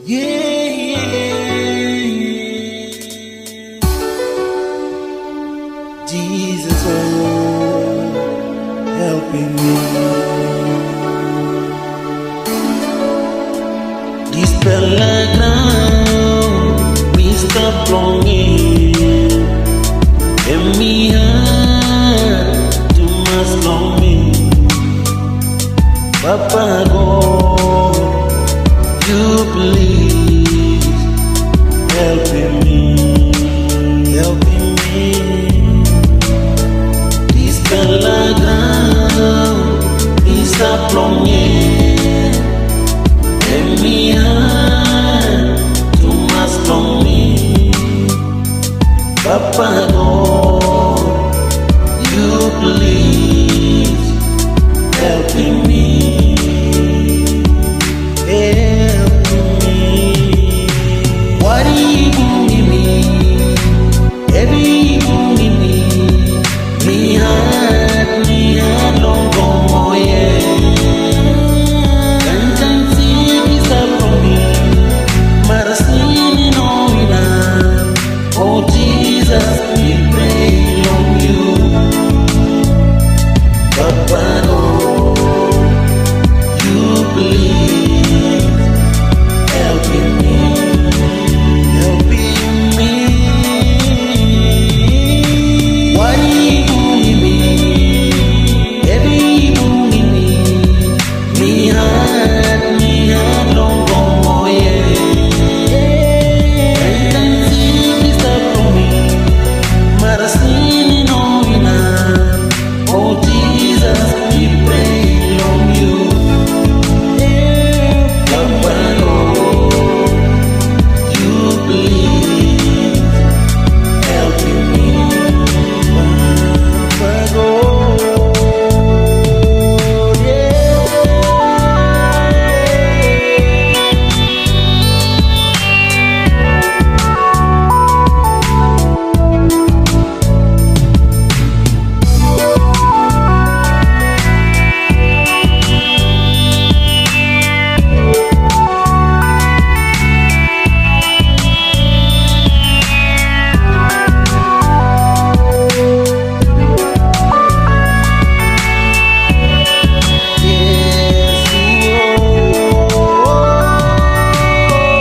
Yeah. Jesus, helping me. Dispela ground, we stop longing. And me heart to must long me. Papa God, you please helping me. Dispela ground, we stop longing. And me heart to must long me. Papa God, you please helping me. Helping me. What do you do in me? Every you in me. Me heart long gone, oh yeah. Can't see this up from me. Marasini no enough. Oh Jesus, we pray on you. Papa God, you please helping me. Helping me. What do you do in me? Every you in me. Me heart long gone, oh yeah. Can't see this up from me. Marasini no enough. Oh Jesus, we pray on you. Papa God, you please helping me. Papa God, yeah.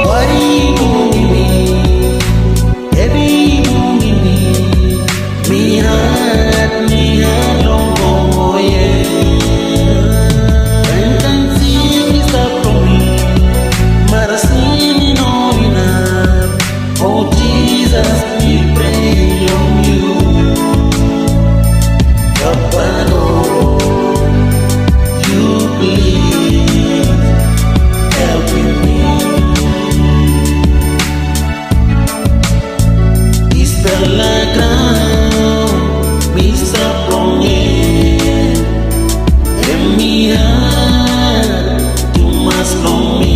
What do you do in me? Every you in me. Me heart long gone, oh yeah. Can't see this up from me. Marasini no enough. Oh Jesus, we pray on you. Papa God, you please helping me. Dispela ground, we stop longing. And me heart to must long me.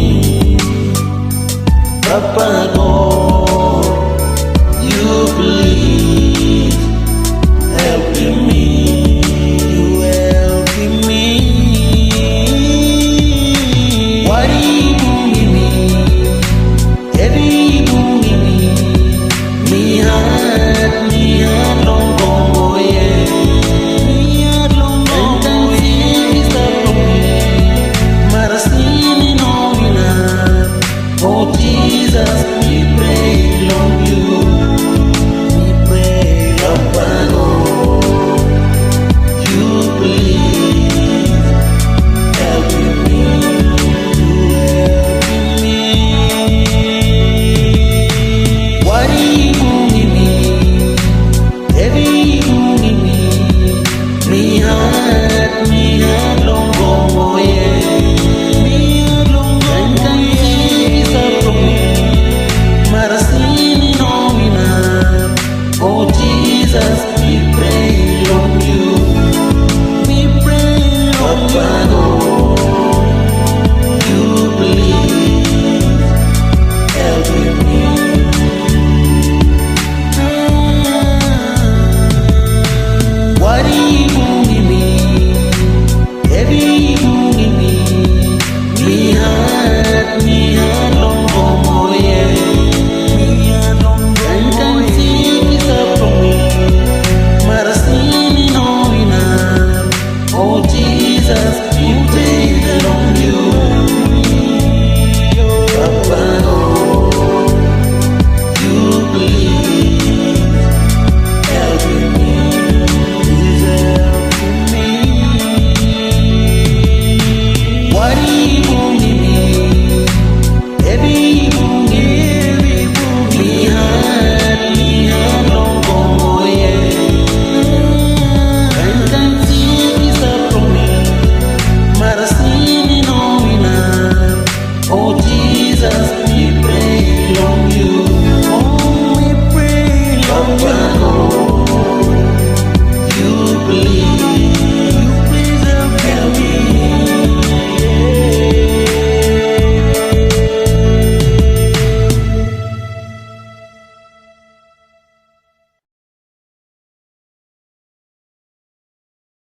Papa God, you please helping me. You helping me. What do you do in me? Every you in me. Me heart long gone, oh yeah. Me heart long gone, oh yeah. This up from me. Marasini no enough. Oh Jesus, we pray on you. We pray, Papa God, you please helping me. You helping me. What do you do in me? Every you in me. Me heart long gone, oh yeah. Me heart long gone, can't see this up from me. Marasini no enough. Oh Jesus, we pray on you. We pray on Papa God, you please helping me. What do you do in me? Every you in me. Me heart